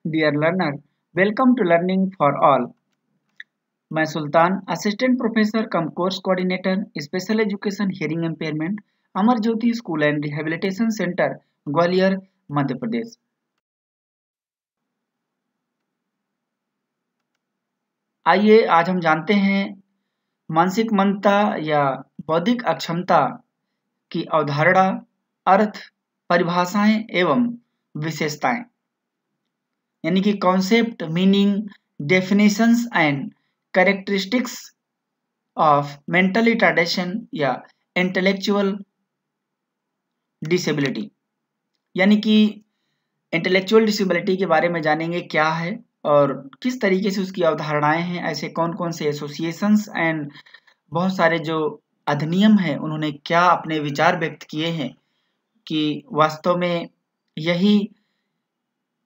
Dear learner, welcome to learning for all. मैं Sultan, assistant professor cum course coordinator, special education hearing impairment, Amar Jyoti school and rehabilitation centre, Gwalior, Madhya Pradesh. आइए आज हम जानते हैं मानसिक मंदता या बौद्धिक अक्षमता की अवधारणा, अर्थ, परिभाषाएं एवं विशेषताएं, यानी कि concept, meaning, definitions and characteristics of mental retardation या इंटेलेक्चुअल डिसेबिलिटी। यानी कि इंटेलेक्चुअल डिसेबिलिटी के बारे में जानेंगे क्या है और किस तरीके से उसकी अवधारणाएं हैं, ऐसे कौन कौन से एसोसिएशंस एंड बहुत सारे जो अधिनियम हैं उन्होंने क्या अपने विचार व्यक्त किए हैं कि वास्तव में यही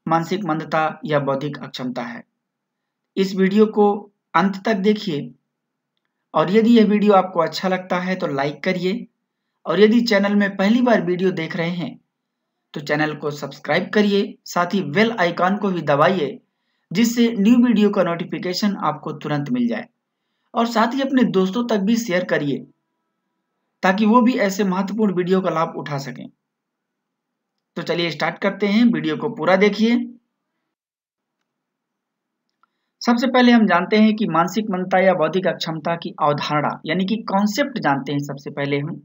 मानसिक मंदता या बौद्धिक अक्षमता है। इस वीडियो को अंत तक देखिए और यदि यह वीडियो आपको अच्छा लगता है तो लाइक करिए और यदि चैनल में पहली बार वीडियो देख रहे हैं तो चैनल को सब्सक्राइब करिए, साथ ही बेल आइकॉन को भी दबाइए जिससे न्यू वीडियो का नोटिफिकेशन आपको तुरंत मिल जाए और साथ ही अपने दोस्तों तक भी शेयर करिए ताकि वो भी ऐसे महत्वपूर्ण वीडियो का लाभ उठा सकें। तो चलिए स्टार्ट करते हैं, वीडियो को पूरा देखिए। सबसे पहले हम जानते हैं कि मानसिक मंदता या बौद्धिक अक्षमता की अवधारणा यानी कि कॉन्सेप्ट जानते हैं। सबसे पहले हम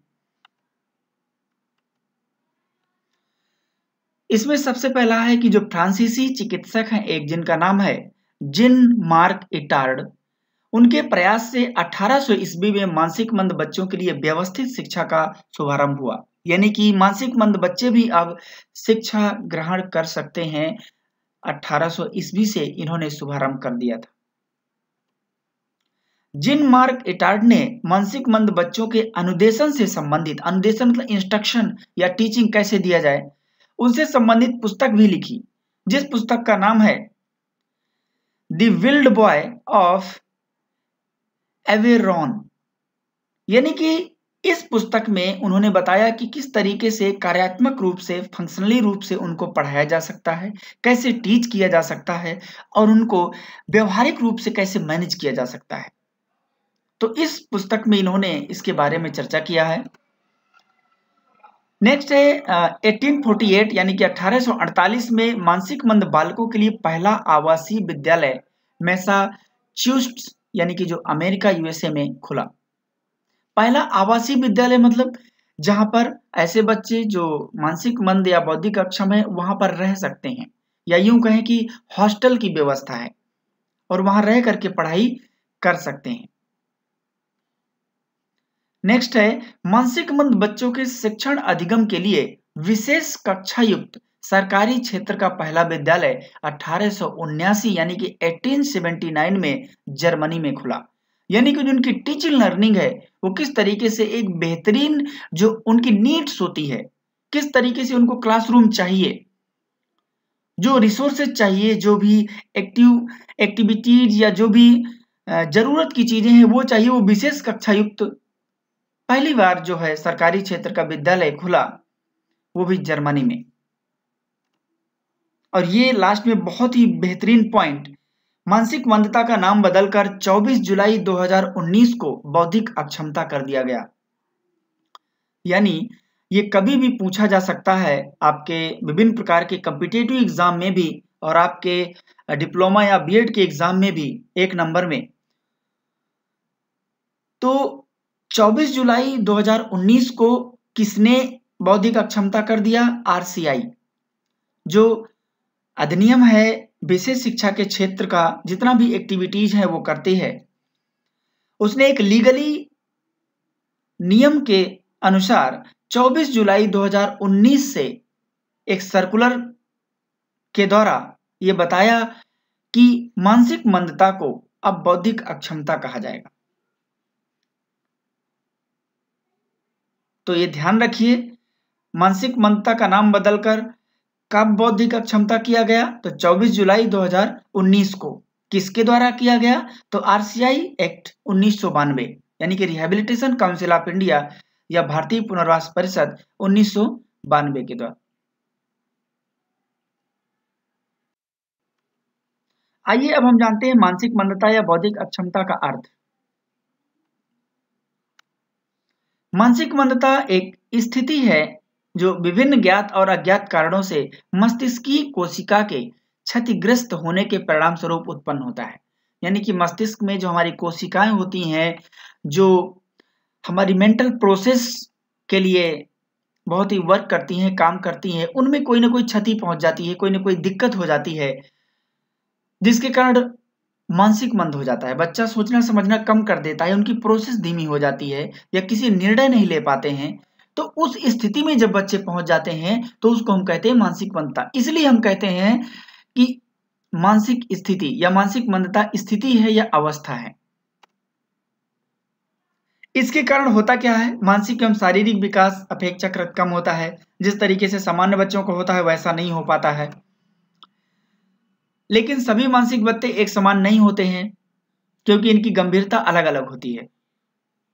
इसमें सबसे पहला है कि जो फ्रांसीसी चिकित्सक हैं एक, जिनका नाम है जीन मार्क इटार्ड, उनके प्रयास से 1800 ईस्वी में मानसिक मंद बच्चों के लिए व्यवस्थित शिक्षा का शुभारंभ हुआ। यानी कि मानसिक मंद बच्चे भी अब शिक्षा ग्रहण कर सकते हैं। 1800 ईस्वी से इन्होंने शुभारंभ कर दिया था। जीन मार्क इटार्ड ने मानसिक मंद बच्चों के अनुदेशन से संबंधित, अनुदेशन मतलब इंस्ट्रक्शन या टीचिंग कैसे दिया जाए, उनसे संबंधित पुस्तक भी लिखी, जिस पुस्तक का नाम है द विल्ड बॉय ऑफ एवेरॉन। यानी कि इस पुस्तक में उन्होंने बताया कि किस तरीके से कार्यात्मक रूप से, फंक्शनली रूप से उनको पढ़ाया जा सकता है, कैसे टीच किया जा सकता है और उनको व्यवहारिक रूप से कैसे मैनेज किया जा सकता है। तो इस पुस्तक में इन्होंने इसके बारे में चर्चा किया है। नेक्स्ट है 1848 यानी कि 1848 में मानसिक मंद बालकों के लिए पहला आवासीय विद्यालय मैसाचुसेट्स यानी कि जो अमेरिका यूएसए में खुला। पहला आवासीय विद्यालय मतलब जहां पर ऐसे बच्चे जो मानसिक मंद या बौद्धिक अक्षम है वहां पर रह सकते हैं, या यूं कहें कि हॉस्टल की व्यवस्था है और वहां रह करके पढ़ाई कर सकते हैं। नेक्स्ट है मानसिक मंद बच्चों के शिक्षण अधिगम के लिए विशेष कक्षा युक्त सरकारी क्षेत्र का पहला विद्यालय 1879 यानी कि 1879 में जर्मनी में खुला। यानी कि जो उनकी टीचिंग लर्निंग है वो किस तरीके से एक बेहतरीन, जो उनकी नीड्स होती है, किस तरीके से उनको क्लासरूम चाहिए, जो रिसोर्सेज चाहिए, जो भी एक्टिविटीज या जो भी जरूरत की चीजें हैं वो चाहिए, वो विशेष कक्षा युक्त पहली बार जो है सरकारी क्षेत्र का विद्यालय खुला, वो भी जर्मनी में। और ये लास्ट में बहुत ही बेहतरीन पॉइंट, मानसिक मंदता का नाम बदलकर 24 जुलाई 2019 को बौद्धिक अक्षमता कर दिया गया। यानी ये कभी भी पूछा जा सकता है आपके विभिन्न प्रकार के कॉम्पिटिटिव एग्जाम में भी और आपके डिप्लोमा या बीएड के एग्जाम में भी एक नंबर में। तो 24 जुलाई 2019 को किसने बौद्धिक अक्षमता कर दिया? आरसीआई, जो अधिनियम है विशेष शिक्षा के क्षेत्र का, जितना भी एक्टिविटीज है वो करती है, उसने एक लीगली नियम के अनुसार 24 जुलाई 2019 से एक सर्कुलर के द्वारा ये बताया कि मानसिक मंदता को अब बौद्धिक अक्षमता कहा जाएगा। तो ये ध्यान रखिए, मानसिक मंदता का नाम बदलकर कब बौद्धिक अक्षमता किया गया? तो 24 जुलाई 2019 को। किसके द्वारा किया गया? तो आरसीआई एक्ट 1992 यानी कि रिहेबिलिटेशन काउंसिल ऑफ इंडिया या भारतीय पुनर्वास परिषद 1992 के द्वारा। आइए अब हम जानते हैं मानसिक मंदता या बौद्धिक अक्षमता का अर्थ। मानसिक मंदता एक स्थिति है जो विभिन्न ज्ञात और अज्ञात कारणों से मस्तिष्कीय कोशिका के क्षतिग्रस्त होने के परिणाम स्वरूप उत्पन्न होता है। यानी कि मस्तिष्क में जो हमारी कोशिकाएं होती हैं, जो हमारी मेंटल प्रोसेस के लिए बहुत ही वर्क करती हैं, काम करती हैं, उनमें कोई ना कोई क्षति पहुंच जाती है, कोई ना कोई दिक्कत हो जाती है, जिसके कारण मानसिक मंद हो जाता है। बच्चा सोचना समझना कम कर देता है, उनकी प्रोसेस धीमी हो जाती है या किसी निर्णय नहीं ले पाते हैं। तो उस स्थिति में जब बच्चे पहुंच जाते हैं तो उसको हम कहते हैं मानसिक मंदता। इसलिए हम कहते हैं कि मानसिक स्थिति या मानसिक मंदता स्थिति है या अवस्था है। इसके कारण होता क्या है? मानसिक एवं शारीरिक विकास अपेक्षाकृत कम होता है। जिस तरीके से सामान्य बच्चों को होता है वैसा नहीं हो पाता है। लेकिन सभी मानसिक बत्ते एक समान नहीं होते हैं, क्योंकि इनकी गंभीरता अलग अलग होती है।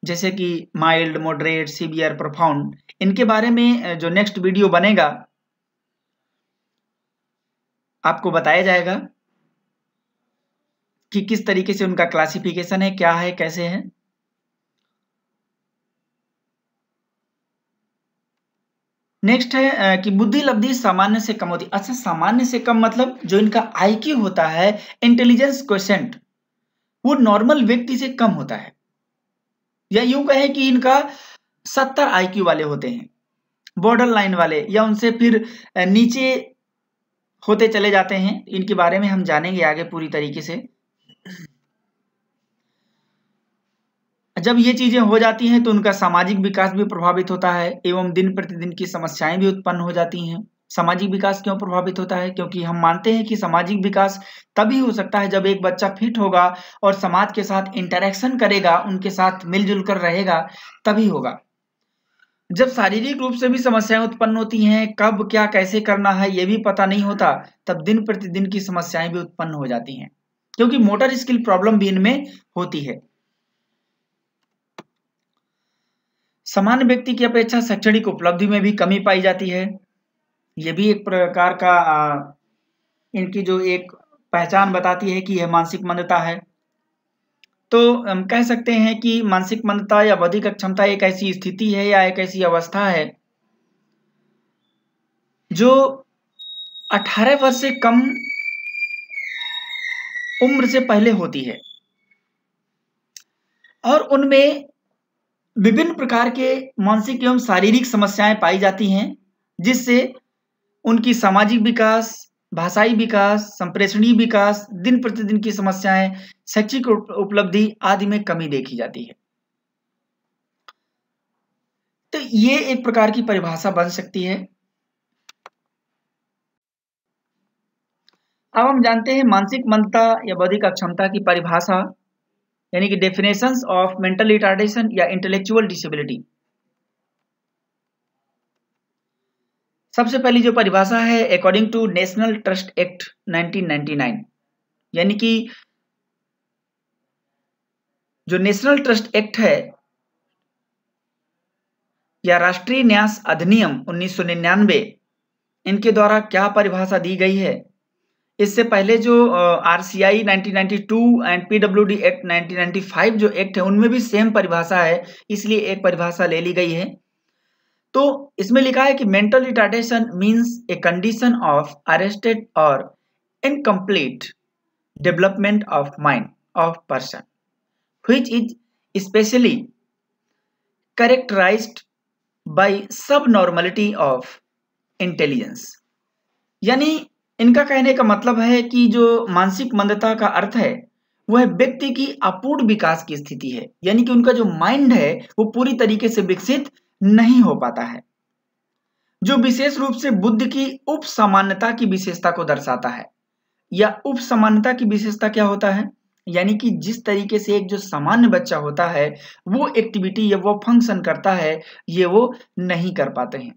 जैसे कि माइल्ड, मॉडरेट, सीवियर, प्रोफाउंड, इनके बारे में जो नेक्स्ट वीडियो बनेगा आपको बताया जाएगा कि किस तरीके से उनका क्लासिफिकेशन है, क्या है, कैसे है। नेक्स्ट है कि बुद्धि लब्धि सामान्य से कम होती है। अच्छा, सामान्य से कम मतलब जो इनका आईक्यू होता है, इंटेलिजेंस क्वोशेंट, वो नॉर्मल व्यक्ति से कम होता है, या यूं कहें कि इनका 70 आईक्यू वाले होते हैं, बॉर्डर लाइन वाले, या उनसे फिर नीचे होते चले जाते हैं। इनके बारे में हम जानेंगे आगे पूरी तरीके से। जब ये चीजें हो जाती हैं तो उनका सामाजिक विकास भी प्रभावित होता है एवं दिन प्रतिदिन की समस्याएं भी उत्पन्न हो जाती हैं। सामाजिक विकास क्यों प्रभावित होता है? क्योंकि हम मानते हैं कि सामाजिक विकास तभी हो सकता है जब एक बच्चा फिट होगा और समाज के साथ इंटरेक्शन करेगा, उनके साथ मिलजुल कर रहेगा, तभी होगा। जब शारीरिक रूप से भी समस्याएं उत्पन्न होती हैं, कब क्या कैसे करना है ये भी पता नहीं होता, तब दिन प्रतिदिन की समस्याएं भी उत्पन्न हो जाती हैं, क्योंकि मोटर स्किल प्रॉब्लम भी इनमें होती है। सामान्य व्यक्ति की अपेक्षा शैक्षणिक उपलब्धि में भी कमी पाई जाती है। ये भी एक प्रकार का इनकी जो एक पहचान बताती है कि यह मानसिक मंदता है। तो हम कह सकते हैं कि मानसिक मंदता या बौद्धिक अक्षमता एक ऐसी स्थिति है या एक ऐसी अवस्था है जो 18 वर्ष से कम उम्र से पहले होती है, और उनमें विभिन्न प्रकार के मानसिक एवं शारीरिक समस्याएं पाई जाती हैं, जिससे उनकी सामाजिक विकास, भाषाई विकास, संप्रेषणीय विकास, दिन प्रतिदिन की समस्याएं, शैक्षिक उपलब्धि आदि में कमी देखी जाती है। तो ये एक प्रकार की परिभाषा बन सकती है। अब हम जानते हैं मानसिक मंदता या बौद्धिक अक्षमता की परिभाषा, यानी कि डेफिनेशंस ऑफ मेंटल रिटार्डेशन या इंटेलेक्चुअल डिसेबिलिटी। सबसे पहली जो परिभाषा है, according to national trust act 1999, यानी कि जो नेशनल ट्रस्ट एक्ट है या राष्ट्रीय न्यास अधिनियम 1999, इनके द्वारा क्या परिभाषा दी गई है। इससे पहले जो आरसीआई 1992 एंड पीडब्ल्यूडी एक्ट 1995 जो एक्ट है, उनमें भी सेम परिभाषा है, इसलिए एक परिभाषा ले ली गई है। तो इसमें लिखा है कि mental retardation means a condition of arrested और incomplete development of mind of person which is specially characterised by subnormality of intelligence. यानी इनका कहने का मतलब है कि जो मानसिक मंदता का अर्थ है वह व्यक्ति की अपूर्ण विकास की स्थिति है, यानी कि उनका जो माइंड है वो पूरी तरीके से विकसित नहीं हो पाता है, जो विशेष रूप से बुद्धि की उप सामान्यता की विशेषता को दर्शाता है। या उप सामान्यता की विशेषता क्या होता है? यानी कि जिस तरीके से एक जो सामान्य बच्चा होता है वो एक्टिविटी या वो फंक्शन करता है, ये वो नहीं कर पाते हैं।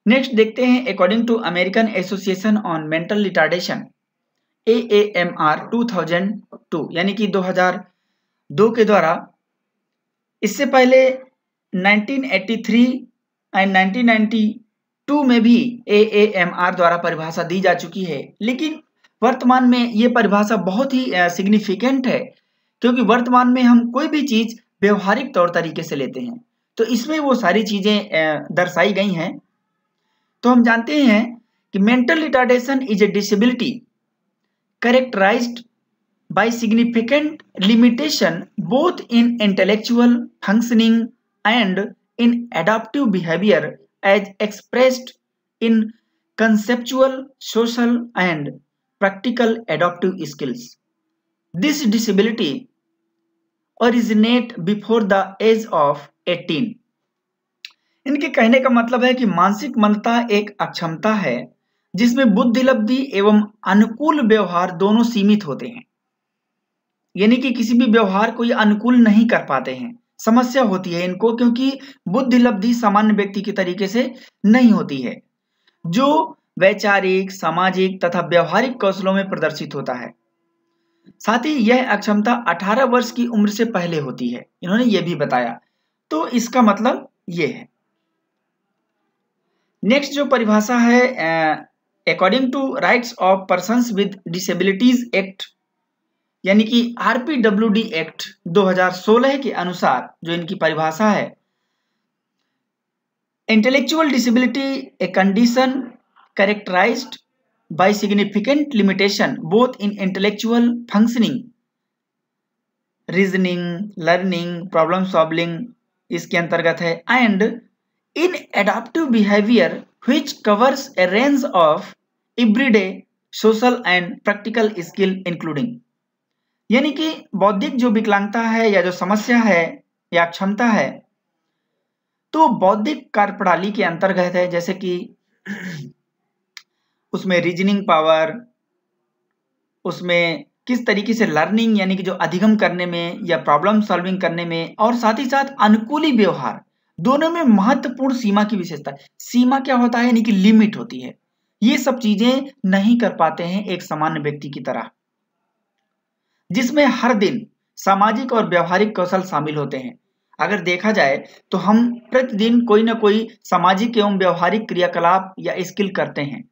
नेक्स्ट देखते हैं, according to American association on mental retardation AAMR 2002, यानी कि 2002 के द्वारा, इससे पहले 1983 एंड 1992 में भी AAMR द्वारा परिभाषा दी जा चुकी है, लेकिन वर्तमान में ये परिभाषा बहुत ही सिग्निफिकेंट है, क्योंकि वर्तमान में हम कोई भी चीज व्यवहारिक तौर तरीके से लेते हैं, तो इसमें वो सारी चीजें दर्शाई गई हैं। तो हम जानते हैं कि mental retardation is a disability characterised by significant limitation both in intellectual functioning and in adaptive behavior as expressed in conceptual, social, and practical adaptive skills. This disability originate before the age of 18. इनके कहने का मतलब है कि मानसिक मंदता एक अक्षमता है जिसमें बुद्धिलब्धि एवं अनुकूल व्यवहार दोनों सीमित होते हैं, यानी कि किसी भी व्यवहार को ये अनुकूल नहीं कर पाते हैं। समस्या होती है इनको, क्योंकि बुद्धिलब्धि सामान्य व्यक्ति के तरीके से नहीं होती है, जो वैचारिक, सामाजिक तथा व्यवहारिक कौशलों में प्रदर्शित होता है। साथ ही यह अक्षमता 18 वर्ष की उम्र से पहले होती है, इन्होंने ये भी बताया। तो इसका मतलब ये है। नेक्स्ट जो परिभाषा है, according to rights of persons with disabilities act, यानी कि आरपीडब्ल्यूडी एक्ट 2016 के अनुसार जो इनकी परिभाषा है, intellectual disability a condition characterised by significant limitation both in intellectual functioning, reasoning, learning, problem solving इसके अंतर्गत है, and in adaptive behaviour which covers a range of everyday social and practical skill including, यानी कि बौद्धिक जो विकलांगता है या जो समस्या है या क्षमता है, तो बौद्धिक कार्यप्रणाली के अंतर्गत है, जैसे कि उसमें रीजनिंग पावर, उसमें किस तरीके से लर्निंग यानी कि जो अधिगम करने में या प्रॉब्लम सॉल्विंग करने में, और साथ ही साथ अनुकूली व्यवहार, दोनों में महत्वपूर्ण सीमा की विशेषता है। सीमा क्या होता है, यानी कि लिमिट होती है। ये सब चीजें नहीं कर पाते हैं एक सामान्य व्यक्ति की तरह, जिसमें हर दिन सामाजिक और व्यवहारिक कौशल शामिल होते हैं। अगर देखा जाए तो हम प्रतिदिन कोई ना कोई सामाजिक एवं व्यवहारिक क्रियाकलाप या स्किल करते हैं,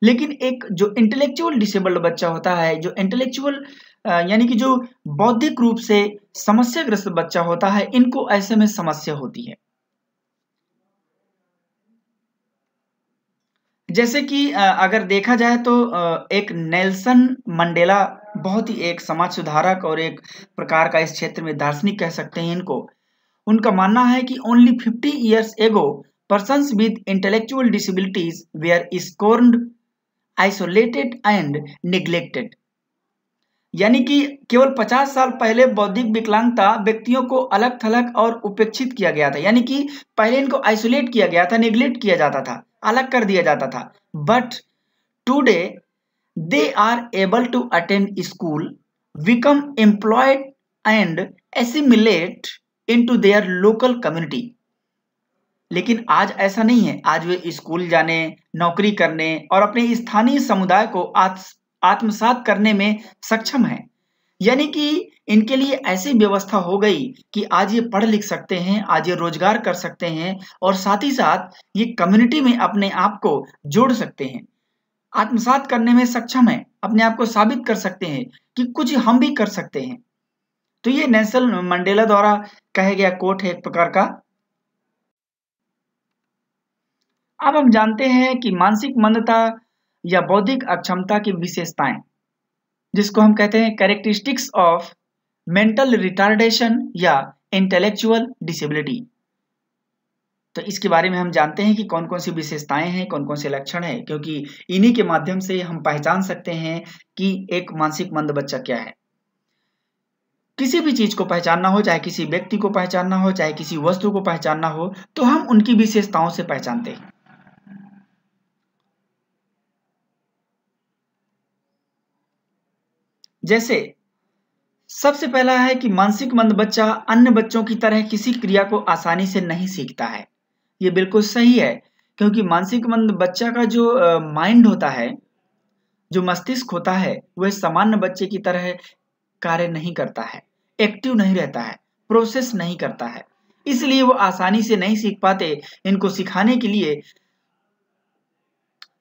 लेकिन एक जो इंटेलेक्चुअल डिसेबल्ड बच्चा होता है, जो इंटेलेक्चुअल यानी कि जो बौद्धिक रूप से समस्याग्रस्त बच्चा होता है, इनको ऐसे में समस्या होती है। जैसे कि अगर देखा जाए तो एक नेल्सन मंडेला बहुत ही एक समाज सुधारक और एक प्रकार का इस क्षेत्र में दार्शनिक कह सकते हैं इनको। उनका मानना है कि only 50 years ago persons with intellectual disabilities were scorned, isolated and neglected, यानी कि केवल 50 साल पहले बौद्धिक विकलांगता व्यक्तियों को अलग थलग और उपेक्षित किया गया था, यानी कि पहले इनको आइसोलेट किया गया था, नेग्लेक्ट किया जाता था, अलग कर दिया जाता था। But today they are able to attend school, become employed and assimilate into their local community. लेकिन आज ऐसा नहीं है, आज वे स्कूल जाने, नौकरी करने और अपने स्थानीय समुदाय को आत्मसात करने में सक्षम है। यानी कि इनके लिए ऐसी व्यवस्था हो गई कि आज ये पढ़ लिख सकते हैं, आज ये रोजगार कर सकते हैं और साथ ही साथ ये कम्युनिटी में अपने आप को जोड़ सकते हैं, आत्मसात करने में सक्षम है, अपने आप को साबित कर सकते हैं कि कुछ हम भी कर सकते हैं। तो ये नेल्सन मंडेला द्वारा कहा गया कोट है एक प्रकार का। अब हम जानते हैं कि मानसिक मंदता या बौद्धिक अक्षमता की विशेषताएं, जिसको हम कहते हैं कैरेक्टरिस्टिक्स ऑफ मेंटल रिटार्डेशन या इंटेलेक्चुअल डिसेबिलिटी। तो इसके बारे में हम जानते हैं कि कौन कौन सी विशेषताएं हैं, कौन कौन से लक्षण हैं, क्योंकि इन्हीं के माध्यम से हम पहचान सकते हैं कि एक मानसिक मंद बच्चा क्या है। किसी भी चीज को पहचानना हो, चाहे किसी व्यक्ति को पहचानना हो, चाहे किसी वस्तु को पहचानना हो, तो हम उनकी विशेषताओं से पहचानते हैं। जैसे सबसे पहला है कि मानसिक मंद बच्चा अन्य बच्चों की तरह किसी क्रिया को आसानी से नहीं सीखता है। ये बिल्कुल सही है, क्योंकि मानसिक मंद बच्चा का जो माइंड होता है, जो मस्तिष्क होता है, वह सामान्य बच्चे की तरह कार्य नहीं करता है, एक्टिव नहीं रहता है, प्रोसेस नहीं करता है, इसलिए वो आसानी से नहीं सीख पाते। इनको सिखाने के लिए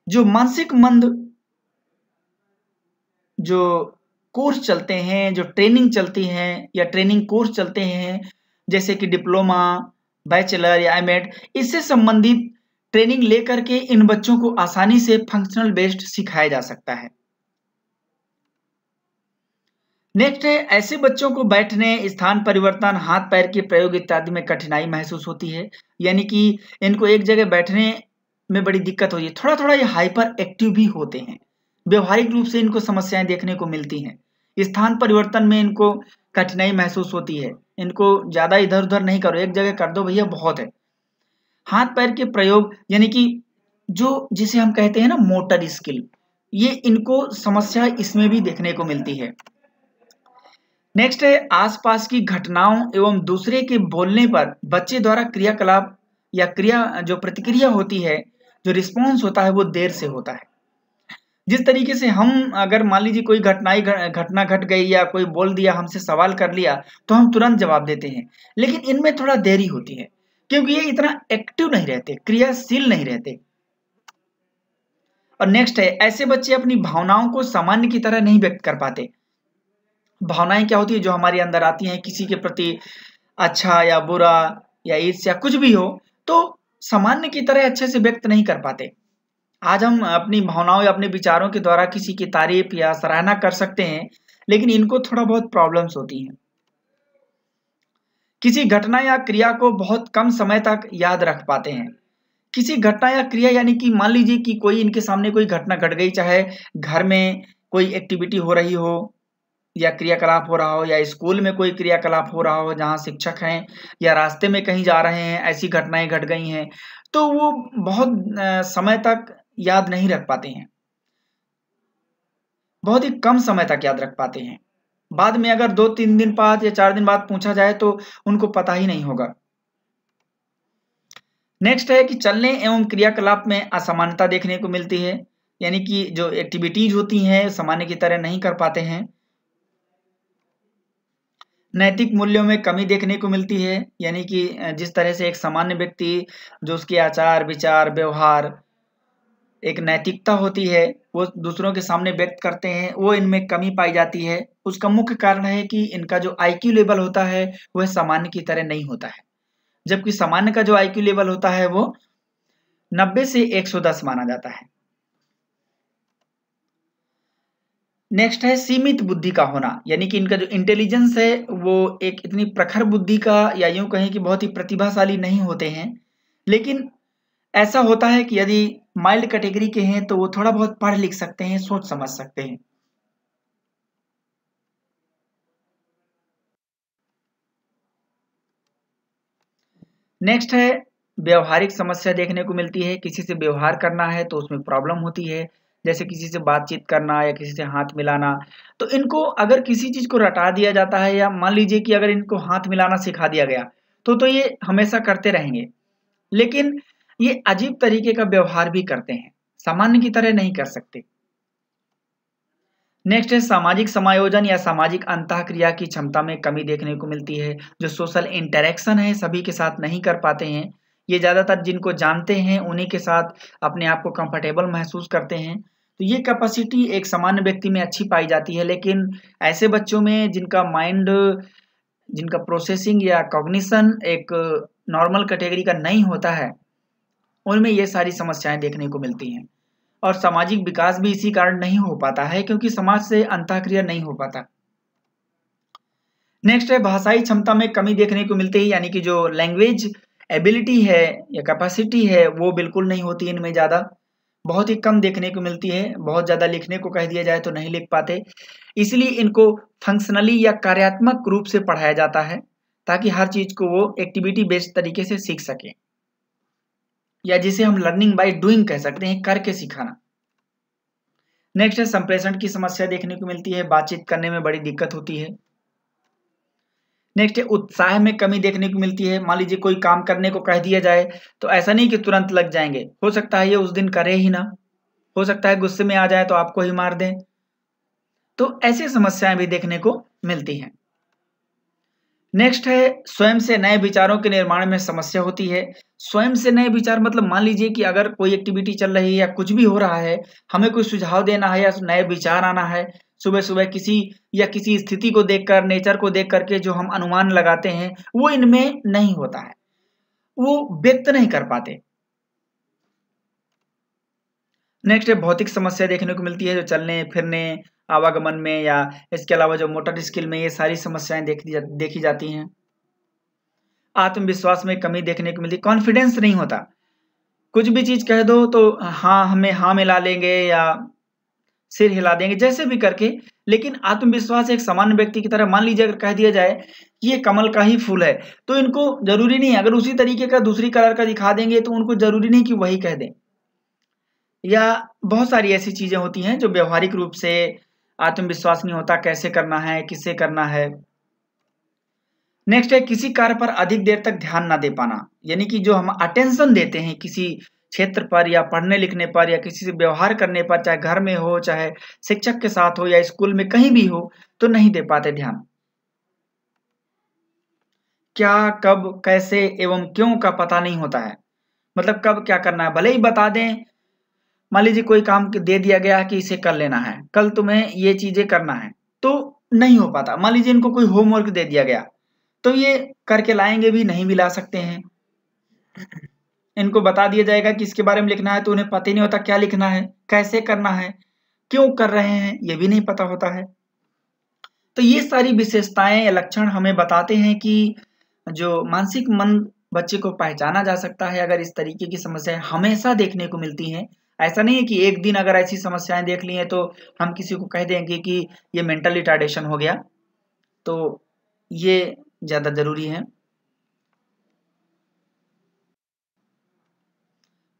जो मानसिक मंद जो कोर्स चलते हैं, जो ट्रेनिंग चलती हैं या ट्रेनिंग कोर्स चलते हैं, जैसे कि डिप्लोमा, बैचलर या एमएड, इससे संबंधित ट्रेनिंग लेकर के इन बच्चों को आसानी से फंक्शनल बेस्ड सिखाया जा सकता है। नेक्स्ट है, ऐसे बच्चों को बैठने, स्थान परिवर्तन, हाथ पैर के प्रयोग इत्यादि में कठिनाई महसूस होती है, यानी कि इनको एक जगह बैठने में बड़ी दिक्कत होती है। थोड़ा थोड़ा ये हाइपर एक्टिव भी होते हैं, व्यवहारिक रूप से इनको समस्याएं देखने को मिलती हैं। स्थान परिवर्तन में इनको कठिनाई महसूस होती है, इनको ज्यादा इधर उधर नहीं करो, एक जगह कर दो भैया बहुत है। हाथ पैर के प्रयोग यानी कि जो जिसे हम कहते हैं ना मोटर स्किल, ये इनको समस्या इसमें भी देखने को मिलती है। नेक्स्ट है, आसपास की घटनाओं एवं दूसरे के बोलने पर बच्चे द्वारा क्रियाकलाप या जो प्रतिक्रिया होती है, जो रिस्पॉन्स होता है वो देर से होता है। जिस तरीके से हम अगर मान लीजिए कोई घटना घट गई या कोई बोल दिया, हमसे सवाल कर लिया, तो हम तुरंत जवाब देते हैं, लेकिन इनमें थोड़ा देरी होती है क्योंकि ये इतना एक्टिव नहीं रहते, क्रियाशील नहीं रहते। और नेक्स्ट है, ऐसे बच्चे अपनी भावनाओं को सामान्य की तरह नहीं व्यक्त कर पाते। भावनाएं क्या होती है, जो हमारे अंदर आती हैं किसी के प्रति, अच्छा या बुरा या ईर्ष्या कुछ भी हो, तो सामान्य की तरह अच्छे से व्यक्त नहीं कर पाते। आज हम अपनी भावनाओं या अपने विचारों के द्वारा किसी की तारीफ या सराहना कर सकते हैं, लेकिन इनको थोड़ा बहुत प्रॉब्लम्स होती हैं। किसी घटना या क्रिया को बहुत कम समय तक याद रख पाते हैं। किसी घटना या क्रिया यानी कि मान लीजिए कि कोई इनके सामने कोई घटना घट गई, चाहे घर में कोई एक्टिविटी हो रही हो या क्रियाकलाप हो रहा हो, या स्कूल में कोई क्रियाकलाप हो रहा हो जहाँ शिक्षक हैं, या रास्ते में कहीं जा रहे हैं, ऐसी घटनाएं घट गई हैं, तो वो बहुत समय तक याद नहीं रख पाते हैं, बहुत ही कम समय तक याद रख पाते हैं। बाद में अगर 2-3 दिन बाद या 4 दिन बाद पूछा जाए तो उनको पता ही नहीं होगा। नेक्स्ट है कि चलने एवं क्रियाकलाप में असमानता देखने को मिलती है, यानी कि जो एक्टिविटीज होती हैं सामान्य की तरह नहीं कर पाते हैं। नैतिक मूल्यों में कमी देखने को मिलती है, यानी कि जिस तरह से एक सामान्य व्यक्ति, जो उसके आचार विचार व्यवहार, एक नैतिकता होती है, वो दूसरों के सामने व्यक्त करते हैं, वो इनमें कमी पाई जाती है। उसका मुख्य कारण है कि इनका जो आईक्यू लेवल होता है वह सामान्य की तरह नहीं होता है, जबकि सामान्य का जो आईक्यू लेवल होता है वो 90 से 110 माना जाता है। नेक्स्ट है सीमित बुद्धि का होना, यानी कि इनका जो इंटेलिजेंस है वो एक इतनी प्रखर बुद्धि का, या यूं कहें कि बहुत ही प्रतिभाशाली नहीं होते हैं, लेकिन ऐसा होता है कि यदि माइल्ड कैटेगरी के हैं तो वो थोड़ा बहुत पढ़ लिख सकते हैं, सोच समझ सकते हैं। नेक्स्ट है, व्यवहारिक समस्या देखने को मिलती है। किसी से व्यवहार करना है तो उसमें प्रॉब्लम होती है, जैसे किसी से बातचीत करना या किसी से हाथ मिलाना। तो इनको अगर किसी चीज को रटा दिया जाता है, या मान लीजिए कि अगर इनको हाथ मिलाना सिखा दिया गया तो ये हमेशा करते रहेंगे, लेकिन ये अजीब तरीके का व्यवहार भी करते हैं, सामान्य की तरह नहीं कर सकते। नेक्स्ट है, सामाजिक समायोजन या सामाजिक अंतःक्रिया की क्षमता में कमी देखने को मिलती है। जो सोशल इंटरेक्शन है सभी के साथ नहीं कर पाते हैं, ये ज़्यादातर जिनको जानते हैं उन्हीं के साथ अपने आप को कंफर्टेबल महसूस करते हैं। तो ये कैपेसिटी एक सामान्य व्यक्ति में अच्छी पाई जाती है, लेकिन ऐसे बच्चों में जिनका माइंड, जिनका प्रोसेसिंग या कॉग्निशन एक नॉर्मल कैटेगरी का नहीं होता है, उनमें ये सारी समस्याएं देखने को मिलती हैं। और सामाजिक विकास भी इसी कारण नहीं हो पाता है, क्योंकि समाज से अंतःक्रिया नहीं हो पाता। नेक्स्ट है, भाषाई क्षमता में कमी देखने को मिलती है, यानी कि जो लैंग्वेज एबिलिटी है या कैपेसिटी है वो बिल्कुल नहीं होती इनमें, ज़्यादा बहुत ही कम देखने को मिलती है। बहुत ज़्यादा लिखने को कह दिया जाए तो नहीं लिख पाते, इसलिए इनको फंक्शनली या कार्यात्मक रूप से पढ़ाया जाता है, ताकि हर चीज़ को वो एक्टिविटी बेस्ड तरीके से सीख सके, या जिसे हम लर्निंग बाय डूइंग कह सकते हैं, करके सिखाना। नेक्स्ट है, संप्रेषण की समस्या देखने को मिलती है, बातचीत करने में बड़ी दिक्कत होती है। नेक्स्ट है, उत्साह में कमी देखने को मिलती है। मान लीजिए कोई काम करने को कह दिया जाए तो ऐसा नहीं कि तुरंत लग जाएंगे, हो सकता है ये उस दिन करे ही ना, हो सकता है गुस्से में आ जाए तो आपको ही मार दें। तो ऐसी समस्याएं भी देखने को मिलती हैं। नेक्स्ट है, स्वयं से नए विचारों के निर्माण में समस्या होती है। स्वयं से नए विचार मतलब मान लीजिए कि अगर कोई एक्टिविटी चल रही है या कुछ भी हो रहा है, हमें कोई सुझाव देना है या नए विचार आना है, सुबह सुबह किसी स्थिति को देखकर, नेचर को देख करके जो हम अनुमान लगाते हैं वो इनमें नहीं होता है, वो व्यक्त नहीं कर पाते। नेक्स्ट भौतिक समस्या देखने को मिलती है, जो चलने फिरने आवागमन में या इसके अलावा जो मोटर स्किल में, ये सारी समस्याएं देखी जाती हैं। आत्मविश्वास में कमी देखने को मिलती, कॉन्फिडेंस नहीं होता, कुछ भी चीज कह दो तो हमें हाँ मिला लेंगे या सिर हिला देंगे जैसे भी करके। लेकिन आत्मविश्वास एक सामान्य व्यक्ति की तरह, मान लीजिए अगर कह दिया जाए कि ये कमल का ही फूल है, तो इनको जरूरी नहीं, अगर उसी तरीके का दूसरी कलर का दिखा देंगे तो उनको जरूरी नहीं कि वही कह दें। या बहुत सारी ऐसी चीजें होती हैं जो व्यवहारिक रूप से आत्मविश्वास नहीं होता, कैसे करना है, किससे करना है। नेक्स्ट है किसी कार्य पर अधिक देर तक ध्यान ना दे पाना, यानी कि जो हम अटेंशन देते हैं किसी क्षेत्र पर या पढ़ने लिखने पर या किसी से व्यवहार करने पर, चाहे घर में हो, चाहे शिक्षक के साथ हो या स्कूल में कहीं भी हो, तो नहीं दे पाते ध्यान। क्या, कब, कैसे एवं क्यों का पता नहीं होता है, मतलब कब क्या करना है, भले ही बता दें, मान लीजिए कोई काम दे दिया गया कि इसे कर लेना है, कल तुम्हें ये चीजें करना है, तो नहीं हो पाता। मान लीजिए इनको कोई होमवर्क दे दिया गया, तो ये करके लाएंगे भी नहीं भी ला सकते हैं। इनको बता दिया जाएगा कि इसके बारे में लिखना है, तो उन्हें पता ही नहीं होता क्या लिखना है, कैसे करना है, क्यों कर रहे हैं, ये भी नहीं पता होता है। तो ये सारी विशेषताएं या लक्षण हमें बताते हैं कि जो मानसिक मंद बच्चे को पहचाना जा सकता है अगर इस तरीके की समस्याएं हमेशा देखने को मिलती हैं। ऐसा नहीं है कि एक दिन अगर ऐसी समस्याएं देख ली हैं तो हम किसी को कह देंगे कि ये मेंटल रिटार्डेशन हो गया, तो ये ज्यादा जरूरी है।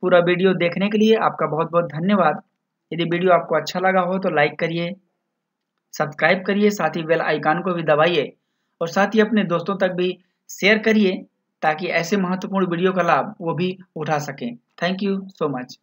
पूरा वीडियो देखने के लिए आपका बहुत बहुत धन्यवाद। यदि वीडियो आपको अच्छा लगा हो तो लाइक करिए, सब्सक्राइब करिए, साथ ही बेल आइकन को भी दबाइए और साथ ही अपने दोस्तों तक भी शेयर करिए ताकि ऐसे महत्वपूर्ण वीडियो का लाभ वो भी उठा सकें। Thank you so much.